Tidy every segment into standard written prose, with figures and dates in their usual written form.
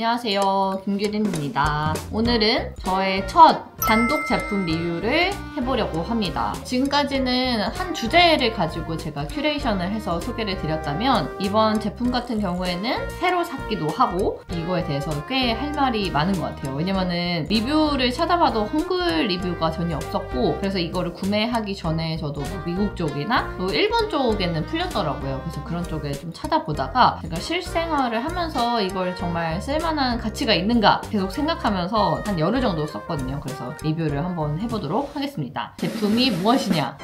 안녕하세요, 김규린입니다. 오늘은 저의 첫 단독 제품 리뷰를 해보려고 합니다. 지금까지는 한 주제를 가지고 제가 큐레이션을 해서 소개를 드렸다면 이번 제품 같은 경우에는 새로 샀기도 하고 이거에 대해서 꽤 할 말이 많은 것 같아요. 왜냐면은 리뷰를 찾아봐도 한글 리뷰가 전혀 없었고 그래서 이거를 구매하기 전에 저도 미국 쪽이나 또 일본 쪽에는 풀렸더라고요. 그래서 그런 쪽에 좀 찾아보다가 제가 실생활을 하면서 이걸 정말 쓸만한 가치가 있는가 계속 생각하면서 한 열흘 정도 썼거든요. 그래서 리뷰를 한번 해보도록 하겠습니다. 제품이 무엇이냐?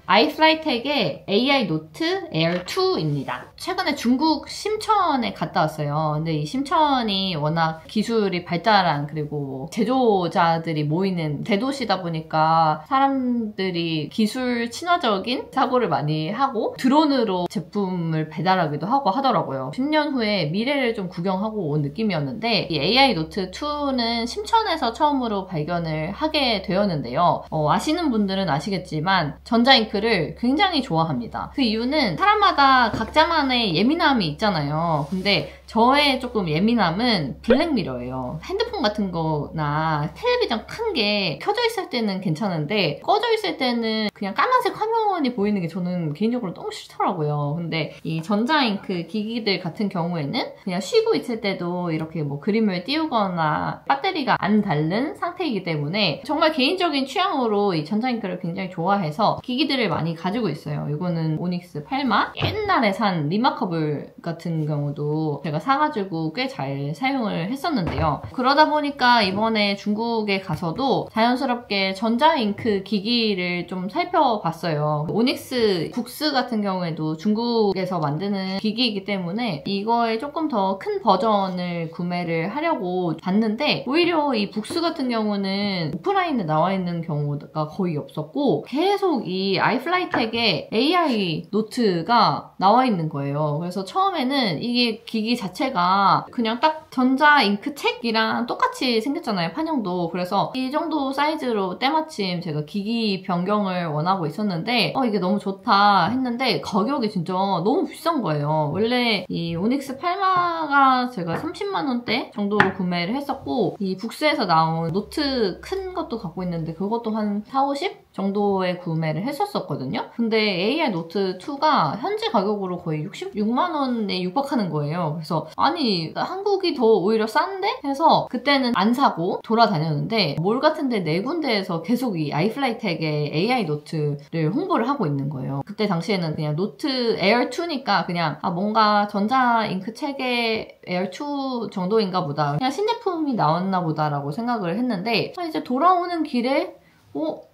아이플라이텍의 AI 노트 에어 2입니다. 최근에 중국 심천에 갔다 왔어요. 근데 이 심천이 워낙 기술이 발달한 그리고 제조자들이 모이는 대도시다 보니까 사람들이 기술 친화적인 사고를 많이 하고 드론으로 제품을 배달하기도 하고 하더라고요. 10년 후에 미래를 좀 구경하고 온 느낌이었는데 이 AI 노트 2는 심천에서 처음으로 발견을 하게 되었는데요. 아시는 분들은 아시겠지만 전자잉크를 굉장히 좋아합니다. 그 이유는 사람마다 각자만의 예민함이 있잖아요. 근데 저의 조금 예민함은 블랙미러예요. 핸드폰 같은 거나 텔레비전 큰 게 켜져 있을 때는 괜찮은데 꺼져 있을 때는 그냥 까만색 화면이 보이는 게 저는 개인적으로 너무 싫더라고요. 근데 이 전자잉크 기기들 같은 경우에는 그냥 쉬고 있을 때도 이렇게 뭐 그림을 띄우거나 배터리가 안 닳는 상태이기 때문에 정말 개인적인 취향으로 이 전자잉크를 굉장히 좋아해서 기기들을 많이 가지고 있어요. 이거는 오닉스 8마 옛날에 산 리마커블 같은 경우도 제가 사가지고 꽤 잘 사용을 했었는데요. 그러다 보니까 이번에 중국에 가서도 자연스럽게 전자잉크 기기를 좀 살펴봤어요. 오닉스 국스 같은 경우에도 중국에서 만드는 기기이기 때문에 이거에 조금 더 큰 버전을 구매를 하려고 봤는데 오히려 이 북스 같은 경우는 오프라인에 나와 있는 경우가 거의 없었고 계속 이 아이플라이텍의 AI 노트가 나와 있는 거예요. 그래서 처음에는 이게 기기 자체가 그냥 딱 전자잉크 책이랑 똑같이 생겼잖아요, 판형도. 그래서 이 정도 사이즈로 때마침 제가 기기 변경을 원하고 있었는데 이게 너무 좋다 했는데 가격이 진짜 너무 비싼 거예요. 원래 이 오닉스 8마가 제가 30만 원대 정도로 구매를 했었고 이 북스에서 나온 노트 큰 것도 갖고 있는데 그것도 한 4, 50? 정도에 구매를 했었거든요. 근데 AI 노트 2가 현재 가격으로 거의 66만 원에 육박하는 거예요. 그래서 아니 한국이 더 오히려 싼데? 해서 그때는 안 사고 돌아다녔는데 몰 같은 데 4군데에서 계속 이 아이플라이텍의 AI 노트를 홍보를 하고 있는 거예요. 그때 당시에는 그냥 노트 에어 2니까 그냥 뭔가 전자잉크 책의 에어 2 정도인가 보다. 그냥 신제품이 나왔나 보다라고 생각을 했는데 이제 돌아오는 길에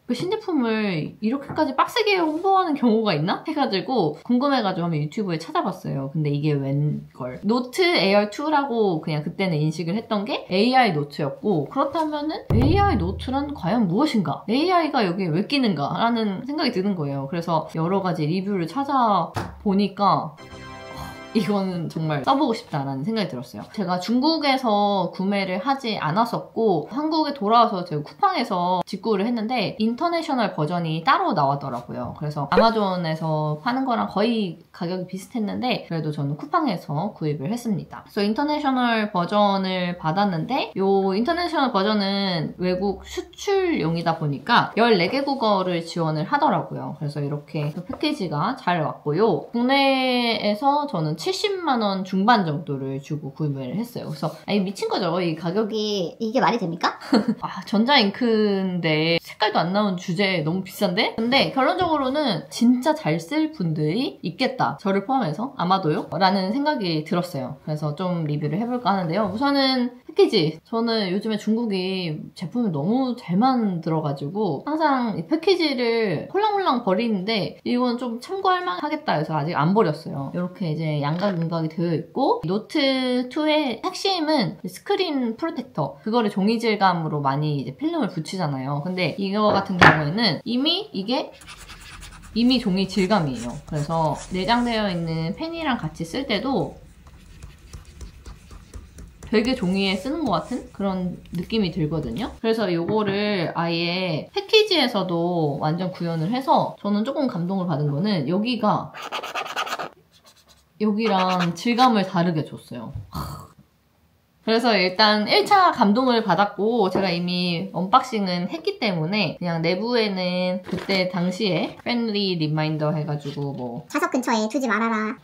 그 신제품을 이렇게까지 빡세게 홍보하는 경우가 있나? 해가지고 궁금해가지고 한번 유튜브에 찾아봤어요. 근데 이게 웬걸. 노트 에어 2라고 그냥 그때는 인식을 했던 게 AI 노트였고 그렇다면은 AI 노트란 과연 무엇인가? AI가 여기에 왜 끼는가? 라는 생각이 드는 거예요. 그래서 여러 가지 리뷰를 찾아보니까 이거는 정말 써보고 싶다라는 생각이 들었어요. 제가 중국에서 구매를 하지 않았었고 한국에 돌아와서 제가 쿠팡에서 직구를 했는데 인터내셔널 버전이 따로 나왔더라고요. 그래서 아마존에서 파는 거랑 거의 가격이 비슷했는데 그래도 저는 쿠팡에서 구입을 했습니다. 그래서 인터내셔널 버전을 받았는데 이 인터내셔널 버전은 외국 수출용이다 보니까 14개 국어를 지원을 하더라고요. 그래서 이렇게 패키지가 잘 왔고요. 국내에서 저는 70만 원 중반 정도를 주고 구매를 했어요. 그래서 미친 거죠. 이 가격이. 이게 말이 됩니까? 전자잉크인데 색깔도 안 나온 주제에 너무 비싼데? 근데 결론적으로는 진짜 잘 쓸 분들이 있겠다. 저를 포함해서 아마도요? 라는 생각이 들었어요. 그래서 좀 리뷰를 해볼까 하는데요. 우선은 패키지. 저는 요즘에 중국이 제품을 너무 잘 만들어가지고 항상 이 패키지를 홀랑홀랑 버리는데 이건 좀 참고할 만하겠다 해서 아직 안 버렸어요. 이렇게 이제 양각윤각이 되어 있고 노트 2의 핵심은 스크린 프로텍터. 그거를 종이 질감으로 많이 이제 필름을 붙이잖아요. 근데 이거 같은 경우에는 이미 종이 질감이에요. 그래서 내장되어 있는 펜이랑 같이 쓸 때도 되게 종이에 쓰는 것 같은 그런 느낌이 들거든요. 그래서 이거를 아예 패키지에서도 완전 구현을 해서 저는 조금 감동을 받은 거는 여기랑 질감을 다르게 줬어요. 그래서 일단 1차 감동을 받았고 제가 이미 언박싱은 했기 때문에 그냥 내부에는 그때 당시에 friendly reminder 해가지고 뭐 자석 근처에 두지 말아라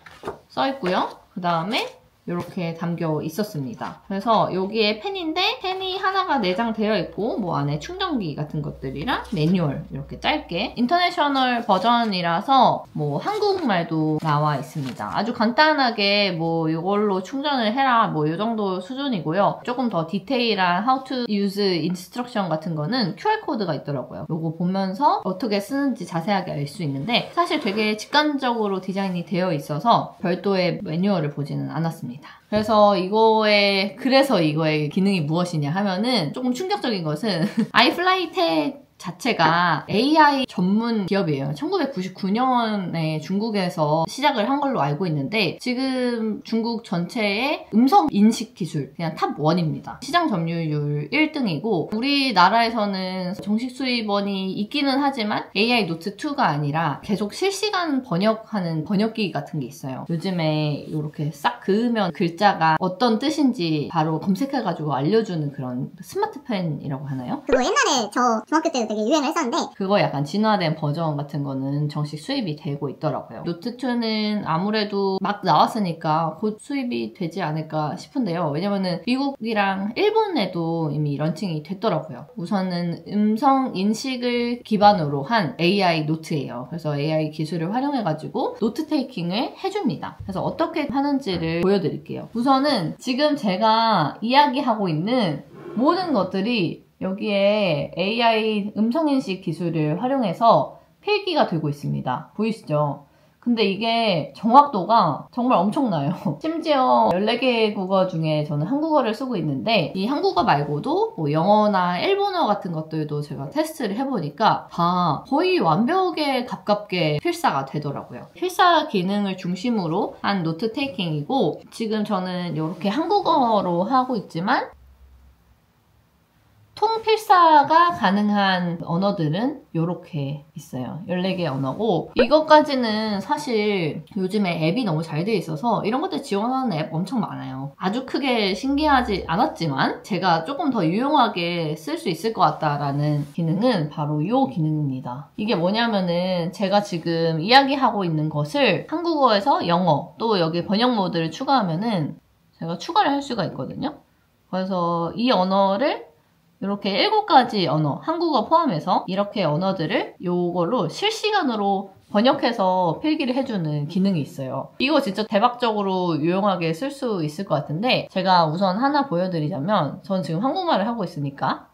써있고요. 그 다음에 이렇게 담겨 있었습니다. 그래서 여기에 펜인데 펜이 하나가 내장되어 있고 뭐 안에 충전기 같은 것들이랑 매뉴얼 이렇게 짧게 인터내셔널 버전이라서 뭐 한국말도 나와 있습니다. 아주 간단하게 뭐 이걸로 충전을 해라 뭐 이 정도 수준이고요. 조금 더 디테일한 how to use instruction 같은 거는 QR코드가 있더라고요. 요거 보면서 어떻게 쓰는지 자세하게 알 수 있는데 사실 되게 직관적으로 디자인이 되어 있어서 별도의 매뉴얼을 보지는 않았습니다. 그래서 이거의 기능이 무엇이냐 하면은 조금 충격적인 것은 아이플라이텍 자체가 AI 전문 기업이에요. 1999년에 중국에서 시작을 한 걸로 알고 있는데 지금 중국 전체의 음성 인식 기술 그냥 탑 1입니다. 시장 점유율 1등이고 우리나라에서는 정식 수입원이 있기는 하지만 AI 노트 2가 아니라 계속 실시간 번역하는 번역기 같은 게 있어요. 요즘에 이렇게 싹 그으면 글자가 어떤 뜻인지 바로 검색해가지고 알려주는 그런 스마트펜이라고 하나요? 그거 옛날에 저 중학교 때도 되게 유행을 했었는데 그거 약간 진화된 버전 같은 거는 정식 수입이 되고 있더라고요. 노트2는 아무래도 막 나왔으니까 곧 수입이 되지 않을까 싶은데요. 왜냐면은 미국이랑 일본에도 이미 런칭이 됐더라고요. 우선은 음성 인식을 기반으로 한 AI 노트예요. 그래서 AI 기술을 활용해가지고 노트 테이킹을 해줍니다. 그래서 어떻게 하는지를 보여드릴게요. 우선은 지금 제가 이야기하고 있는 모든 것들이 여기에 AI 음성인식 기술을 활용해서 필기가 되고 있습니다. 보이시죠? 근데 이게 정확도가 정말 엄청나요. 심지어 14개의 국어 중에 저는 한국어를 쓰고 있는데 이 한국어 말고도 뭐 영어나 일본어 같은 것들도 제가 테스트를 해보니까 다 거의 완벽에 가깝게 필사가 되더라고요. 필사 기능을 중심으로 한 노트 테이킹이고 지금 저는 이렇게 한국어로 하고 있지만 통필사가 가능한 언어들은 이렇게 있어요. 14개 언어고 이것까지는 사실 요즘에 앱이 너무 잘 돼 있어서 이런 것들 지원하는 앱 엄청 많아요. 아주 크게 신기하지 않았지만 제가 조금 더 유용하게 쓸 수 있을 것 같다라는 기능은 바로 이 기능입니다. 이게 뭐냐면은 제가 지금 이야기하고 있는 것을 한국어에서 영어 또 여기 번역 모드를 추가하면은 제가 추가를 할 수가 있거든요. 그래서 이 언어를 이렇게 7가지 언어, 한국어 포함해서 이렇게 언어들을 요걸로 실시간으로 번역해서 필기를 해주는 기능이 있어요. 이거 진짜 대박적으로 유용하게 쓸 수 있을 것 같은데 제가 우선 하나 보여드리자면 전 지금 한국말을 하고 있으니까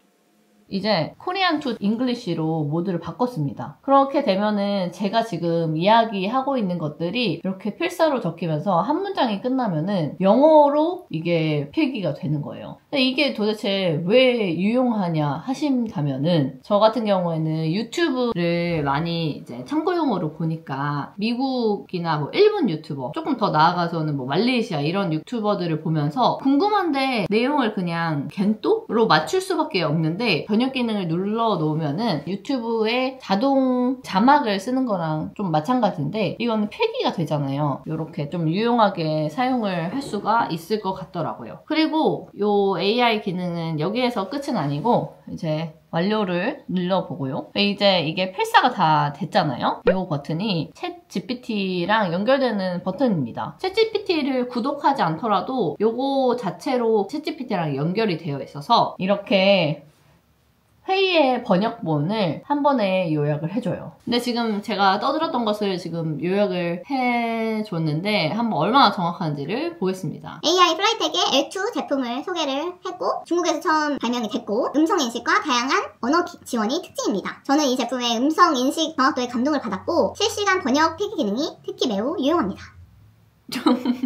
이제 코리안 투 잉글리시로 모드를 바꿨습니다. 그렇게 되면은 제가 지금 이야기하고 있는 것들이 이렇게 필사로 적히면서 한 문장이 끝나면은 영어로 이게 필기가 되는 거예요. 근데 이게 도대체 왜 유용하냐 하신다면은 저 같은 경우에는 유튜브를 많이 이제 참고용으로 보니까 미국이나 뭐 일본 유튜버 조금 더 나아가서는 뭐 말레이시아 이런 유튜버들을 보면서 궁금한데 내용을 그냥 겐또로 맞출 수밖에 없는데 번역 기능을 눌러 놓으면은 유튜브에 자동 자막을 쓰는 거랑 좀 마찬가지인데 이거는 필기가 되잖아요. 이렇게 좀 유용하게 사용을 할 수가 있을 것 같더라고요. 그리고 요 AI 기능은 여기에서 끝은 아니고 이제 완료를 눌러보고요. 이제 이게 필사가 다 됐잖아요. 이 버튼이 챗 GPT랑 연결되는 버튼입니다. 챗 GPT를 구독하지 않더라도 요거 자체로 챗 GPT랑 연결이 되어 있어서 이렇게 회의의 번역본을 한 번에 요약을 해줘요. 근데 지금 제가 떠들었던 것을 지금 요약을 해줬는데 한번 얼마나 정확한지를 보겠습니다. AI 플라이텍의 L2 제품을 소개를 했고 중국에서 처음 발명이 됐고 음성인식과 다양한 언어 지원이 특징입니다. 저는 이 제품의 음성인식 정확도에 감동을 받았고 실시간 번역 필기 기능이 특히 매우 유용합니다.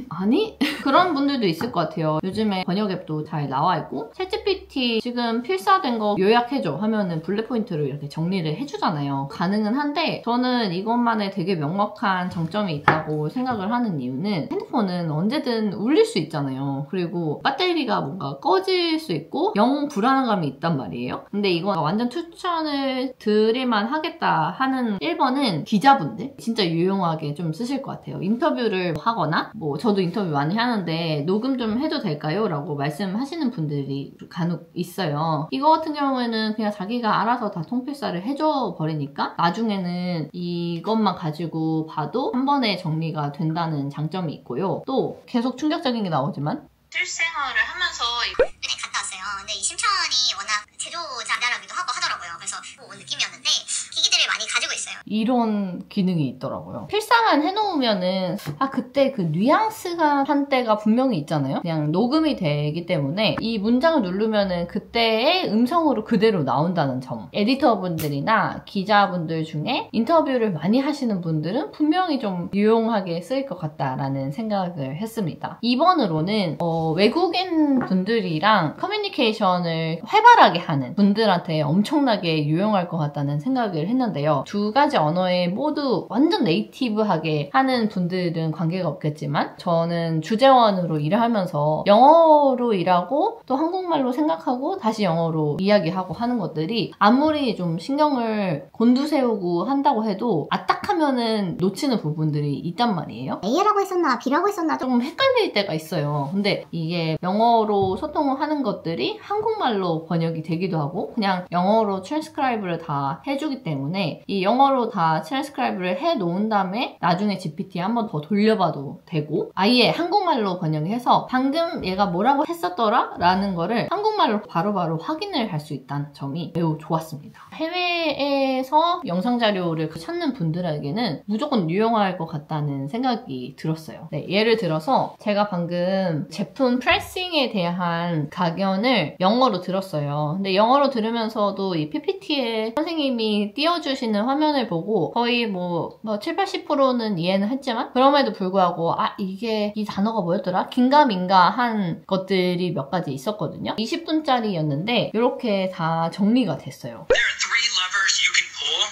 아니? 그런 분들도 있을 것 같아요. 요즘에 번역 앱도 잘 나와 있고 챗GPT 지금 필사된 거 요약해줘 하면은 블랙 포인트로 이렇게 정리를 해주잖아요. 가능은 한데 저는 이것만의 되게 명확한 장점이 있다고 생각을 하는 이유는 핸드폰은 언제든 울릴 수 있잖아요. 그리고 배터리가 뭔가 꺼질 수 있고 영 불안감이 있단 말이에요. 근데 이거 완전 추천을 드릴만 하겠다 하는 1번은 기자분들 진짜 유용하게 좀 쓰실 것 같아요. 인터뷰를 하거나 하거나 뭐 저도 인터뷰 많이 하는데 녹음 좀 해도 될까요? 라고 말씀하시는 분들이 간혹 있어요. 이거 같은 경우에는 그냥 자기가 알아서 다 통필사를 해줘 버리니까 나중에는 이것만 가지고 봐도 한 번에 정리가 된다는 장점이 있고요. 또 계속 충격적인 게 나오지만 실생활을 하면서 은행 갔다 왔어요. 근데 이 심천이 워낙 제조자라기도 하고 하더라고요. 그래서 뭐 느낌이었는데 기기들을 많이 가지고 있어요. 이런 기능이 있더라고요. 필사만 해놓으면은 그때 그 뉘앙스가 한 때가 분명히 있잖아요. 그냥 녹음이 되기 때문에 이 문장을 누르면은 그때의 음성으로 그대로 나온다는 점. 에디터분들이나 기자분들 중에 인터뷰를 많이 하시는 분들은 분명히 좀 유용하게 쓰일 것 같다라는 생각을 했습니다. 2번으로는 외국인 분들이랑 커뮤니케이션을 활발하게 하는 분들한테 엄청나게 유용할 것 같다는 생각을 했는데요. 두 가지 언어에 모두 완전 네이티브하게 하는 분들은 관계가 없겠지만 저는 주재원으로 일을 하면서 영어로 일하고 또 한국말로 생각하고 다시 영어로 이야기하고 하는 것들이 아무리 좀 신경을 곤두세우고 한다고 해도 아딱하면은 놓치는 부분들이 있단 말이에요. A라고 했었나 B라고 했었나 조금 헷갈릴 때가 있어요. 근데 이게 영어로 소통을 하는 것들이 한국말로 번역이 되기도 하고 그냥 영어로 트랜스크라이브를 다 해주기 때문에 이 영어로 다 트랜스크라이브를 해놓은 다음에 나중에 GPT에 한 번 더 돌려봐도 되고 아예 한국말로 번역해서 방금 얘가 뭐라고 했었더라? 라는 거를 한국말로 바로바로 확인을 할 수 있다는 점이 매우 좋았습니다. 해외에서 영상 자료를 찾는 분들에게는 무조건 유용할 것 같다는 생각이 들었어요. 네, 예를 들어서 제가 방금 제품 프라이싱에 대한 강연을 영어로 들었어요. 근데 영어로 들으면서도 이 PPT에 선생님이 띄워주시는 화면을 보고 거의 뭐 7, 80%는 이해는 했지만 그럼에도 불구하고 이게 이 단어가 뭐였더라? 긴가민가한 것들이 몇 가지 있었거든요. 20분짜리였는데 이렇게 다 정리가 됐어요. There are 3 levers you can pull.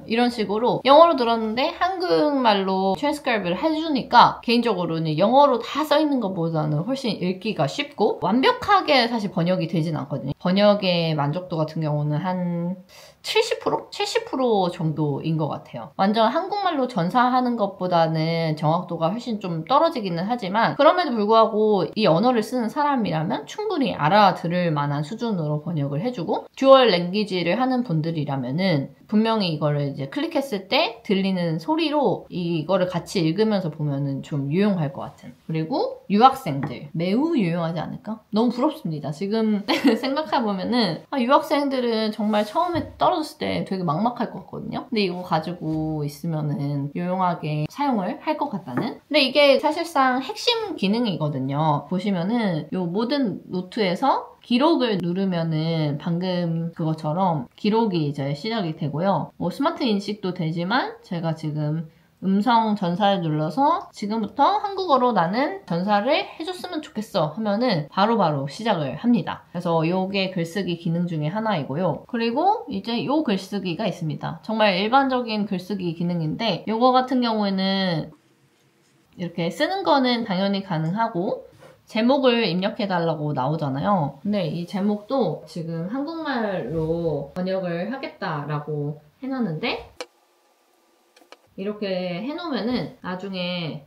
이런 식으로 영어로 들었는데 한국말로 트랜스크라이브를 해주니까 개인적으로는 영어로 다 써있는 것보다는 훨씬 읽기가 쉽고 완벽하게 사실 번역이 되진 않거든요. 번역의 만족도 같은 경우는 한 70%? 70% 정도인 것 같아요. 완전 한국말로 전사하는 것보다는 정확도가 훨씬 좀 떨어지기는 하지만 그럼에도 불구하고 이 언어를 쓰는 사람이라면 충분히 알아들을 만한 수준으로 번역을 해주고 듀얼 랭귀지를 하는 분들이라면은 분명히 이거를 이제 클릭했을 때 들리는 소리로 이거를 같이 읽으면서 보면은 좀 유용할 것 같은. 그리고 유학생들 매우 유용하지 않을까? 너무 부럽습니다. 지금 생각해보면은 유학생들은 정말 처음에 떨어졌을 때 되게 막막할 것 같거든요. 근데 이거 가지고 있으면은 유용하게 사용을 할 것 같다는. 근데 이게 사실상 핵심 기능이거든요. 보시면은 요 모든 노트에서 기록을 누르면은 방금 그것처럼 기록이 이제 시작이 되고요. 뭐 스마트 인식도 되지만 제가 지금 음성 전사를 눌러서 지금부터 한국어로 나는 전사를 해줬으면 좋겠어 하면은 바로바로 시작을 합니다. 그래서 이게 글쓰기 기능 중에 하나이고요. 그리고 이제 요 글쓰기가 있습니다. 정말 일반적인 글쓰기 기능인데 요거 같은 경우에는 이렇게 쓰는 거는 당연히 가능하고 제목을 입력해달라고 나오잖아요. 근데 이 제목도 지금 한국말로 번역을 하겠다라고 해놨는데 이렇게 해놓으면은 나중에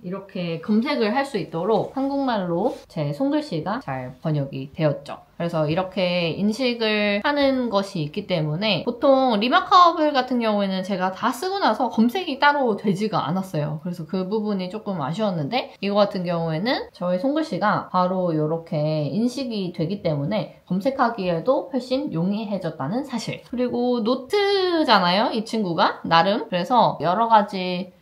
이렇게 검색을 할 수 있도록 한국말로 제 손글씨가 잘 번역이 되었죠. 그래서 이렇게 인식을 하는 것이 있기 때문에 보통 리마커블 같은 경우에는 제가 다 쓰고 나서 검색이 따로 되지가 않았어요. 그래서 그 부분이 조금 아쉬웠는데 이거 같은 경우에는 저의 손글씨가 바로 이렇게 인식이 되기 때문에 검색하기에도 훨씬 용이해졌다는 사실. 그리고 노트잖아요, 이 친구가 나름. 그래서 여러 가지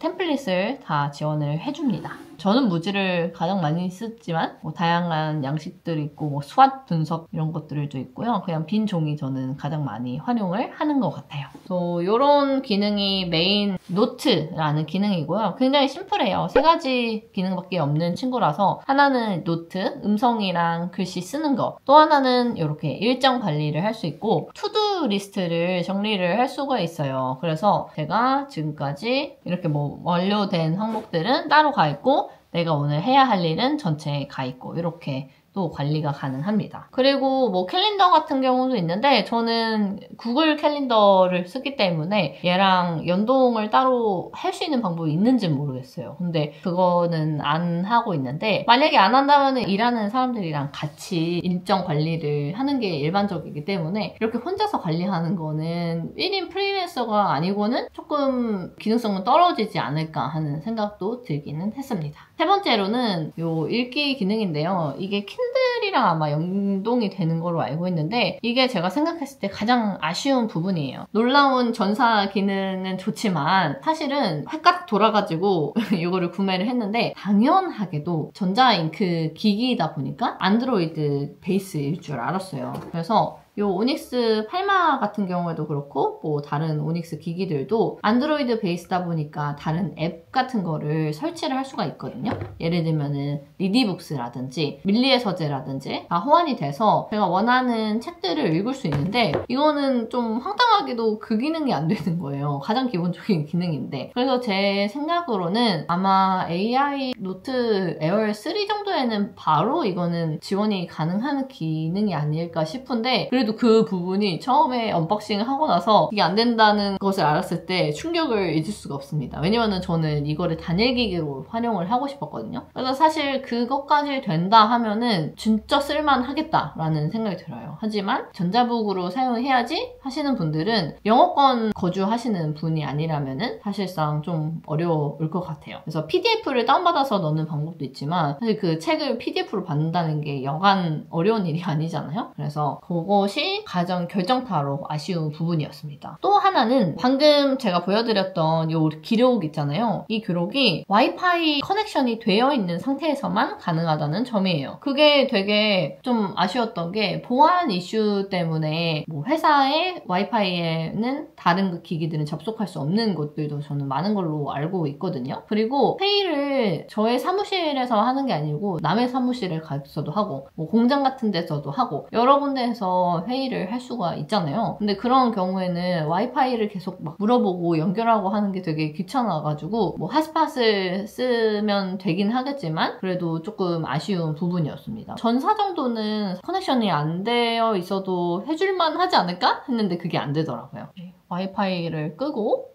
템플릿을 다 지원을 해줍니다. 저는 무지를 가장 많이 쓰지만 뭐 다양한 양식들이 있고 뭐 수학 분석 이런 것들도 있고요. 그냥 빈 종이 저는 가장 많이 활용을 하는 것 같아요. 또 이런 기능이 메인 노트라는 기능이고요. 굉장히 심플해요. 3가지 기능밖에 없는 친구라서 하나는 노트, 음성이랑 글씨 쓰는 거, 또 하나는 이렇게 일정 관리를 할 수 있고 투두 리스트를 정리를 할 수가 있어요. 그래서 제가 지금까지 이렇게 뭐 완료된 항목들은 따로 가 있고 내가 오늘 해야 할 일은 전체에 가 있고 이렇게 또 관리가 가능합니다. 그리고 뭐 캘린더 같은 경우도 있는데 저는 구글 캘린더를 쓰기 때문에 얘랑 연동을 따로 할 수 있는 방법이 있는지는 모르겠어요. 근데 그거는 안 하고 있는데 만약에 안 한다면 일하는 사람들이랑 같이 일정 관리를 하는 게 일반적이기 때문에 이렇게 혼자서 관리하는 거는 1인 프리랜서가 아니고는 조금 기능성은 떨어지지 않을까 하는 생각도 들기는 했습니다. 세 번째로는 요 읽기 기능인데요. 이게 킨들이랑 아마 연동이 되는 걸로 알고 있는데 이게 제가 생각했을 때 가장 아쉬운 부분이에요. 놀라운 전사 기능은 좋지만 사실은 헷갈려 돌아가지고 이거를 구매를 했는데 당연하게도 전자잉크 기기이다 보니까 안드로이드 베이스일 줄 알았어요. 그래서 요 오닉스 8마 같은 경우에도 그렇고 뭐 다른 오닉스 기기들도 안드로이드 베이스다 보니까 다른 앱 같은 거를 설치를 할 수가 있거든요. 예를 들면은 리디북스라든지 밀리의 서재라든지 다 호환이 돼서 제가 원하는 책들을 읽을 수 있는데 이거는 좀 황당하게도 그 기능이 안 되는 거예요. 가장 기본적인 기능인데 그래서 제 생각으로는 아마 AI 노트 에어 3 정도에는 바로 이거는 지원이 가능한 기능이 아닐까 싶은데 그래도 그 부분이 처음에 언박싱을 하고 나서 이게 안 된다는 것을 알았을 때 충격을 잊을 수가 없습니다. 왜냐면은 저는 이거를 단일기기로 활용을 하고 싶었거든요. 그래서 사실 그것까지 된다 하면은 진짜 쓸만하겠다라는 생각이 들어요. 하지만 전자북으로 사용해야지 하시는 분들은 영어권 거주하시는 분이 아니라면은 사실상 좀 어려울 것 같아요. 그래서 PDF를 다운받아서 넣는 방법도 있지만 사실 그 책을 PDF로 받는다는 게 여간 어려운 일이 아니잖아요. 그래서 그것이 가장 결정타로 아쉬운 부분이었습니다. 또 하나는 방금 제가 보여드렸던 이 기록 있잖아요. 이 기록이 와이파이 커넥션이 되어 있는 상태에서만 가능하다는 점이에요. 그게 되게 좀 아쉬웠던 게 보안 이슈 때문에 뭐 회사의 와이파이에는 다른 기기들은 접속할 수 없는 곳들도 저는 많은 걸로 알고 있거든요. 그리고 회의를 저의 사무실에서 하는 게 아니고 남의 사무실에 가서도 하고 뭐 공장 같은 데서도 하고 여러 군데에서 회의를 할 수가 있잖아요. 근데 그런 경우에는 와이파이를 계속 막 물어보고 연결하고 하는 게 되게 귀찮아가지고 뭐 핫스팟을 쓰면 되긴 하겠지만 그래도 조금 아쉬운 부분이었습니다. 전사 정도는 커넥션이 안 되어 있어도 해줄만 하지 않을까? 했는데 그게 안 되더라고요. 와이파이를 끄고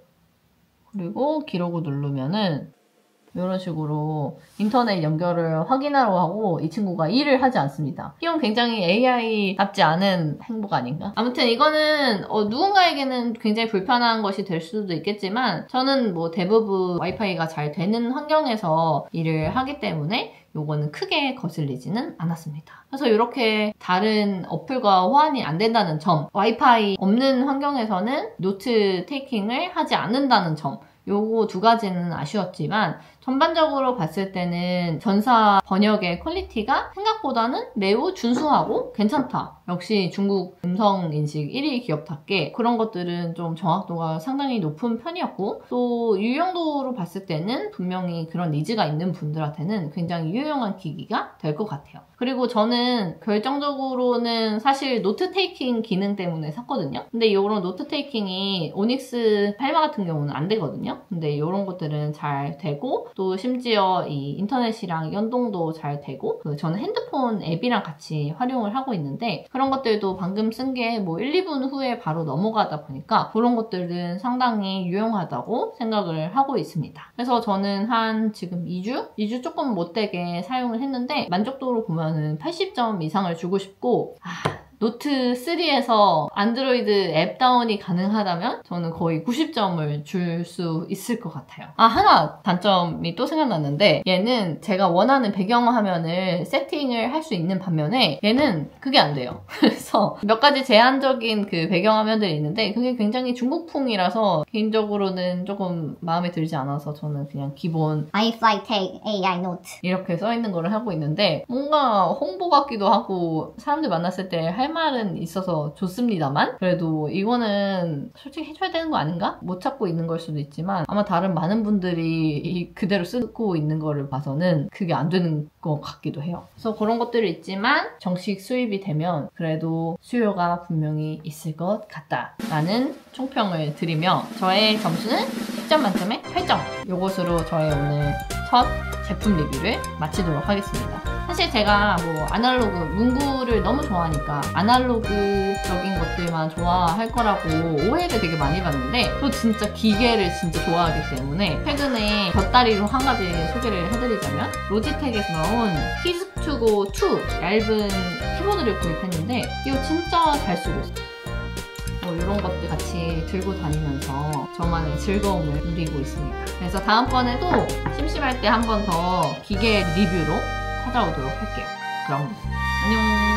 그리고 기록을 누르면은 이런 식으로 인터넷 연결을 확인하러 하고 이 친구가 일을 하지 않습니다. 이건 굉장히 AI답지 않은 행복 아닌가? 아무튼 이거는 누군가에게는 굉장히 불편한 것이 될 수도 있겠지만 저는 뭐 대부분 와이파이가 잘 되는 환경에서 일을 하기 때문에 요거는 크게 거슬리지는 않았습니다. 그래서 이렇게 다른 어플과 호환이 안 된다는 점, 와이파이 없는 환경에서는 노트 테이킹을 하지 않는다는 점, 요거 두 가지는 아쉬웠지만 전반적으로 봤을 때는 전사 번역의 퀄리티가 생각보다는 매우 준수하고 괜찮다. 역시 중국 음성인식 1위 기업답게 그런 것들은 좀 정확도가 상당히 높은 편이었고 또 유용도로 봤을 때는 분명히 그런 니즈가 있는 분들한테는 굉장히 유용한 기기가 될 것 같아요. 그리고 저는 결정적으로는 사실 노트 테이킹 기능 때문에 샀거든요. 근데 이런 노트 테이킹이 오닉스 8마 같은 경우는 안 되거든요. 근데 이런 것들은 잘 되고 또 심지어 이 인터넷이랑 연동도 잘 되고 저는 핸드폰 앱이랑 같이 활용을 하고 있는데 그런 것들도 방금 쓴 게 뭐 1, 2분 후에 바로 넘어가다 보니까 그런 것들은 상당히 유용하다고 생각을 하고 있습니다. 그래서 저는 한 지금 2주 조금 못되게 사용을 했는데 만족도로 보면은 80점 이상을 주고 싶고 노트 3에서 안드로이드 앱 다운이 가능하다면 저는 거의 90점을 줄 수 있을 것 같아요. 하나 단점이 또 생각났는데 얘는 제가 원하는 배경화면을 세팅을 할 수 있는 반면에 얘는 그게 안 돼요. 그래서 몇 가지 제한적인 그 배경화면들이 있는데 그게 굉장히 중국풍이라서 개인적으로는 조금 마음에 들지 않아서 저는 그냥 기본 iFlyTech AI Note 이렇게 써있는 거를 하고 있는데 뭔가 홍보 같기도 하고 사람들 만났을 때 할 말은 있어서 좋습니다만 그래도 이거는 솔직히 해줘야 되는 거 아닌가? 못 찾고 있는 걸 수도 있지만 아마 다른 많은 분들이 그대로 쓰고 있는 거를 봐서는 그게 안 되는 것 같기도 해요. 그래서 그런 것들이 있지만 정식 수입이 되면 그래도 수요가 분명히 있을 것 같다라는 총평을 드리며 저의 점수는 10점 만점에 8점 이것으로 저의 오늘 첫 제품 리뷰를 마치도록 하겠습니다. 사실 제가 뭐 아날로그 문구를 너무 좋아하니까 아날로그적인 것들만 좋아할 거라고 오해를 되게 많이 받는데 저 진짜 기계를 진짜 좋아하기 때문에 최근에 곁다리로 한 가지 소개를 해드리자면 로지텍에서 나온 키스투고 2 얇은 키보드를 구입했는데 이거 진짜 잘 쓰고 있어요. 이런 것들 같이 들고 다니면서 저만의 즐거움을 누리고 있습니다. 그래서 다음번에도 심심할 때 한 번 더 기계 리뷰로 찾아오도록 할게요. 그럼 안녕.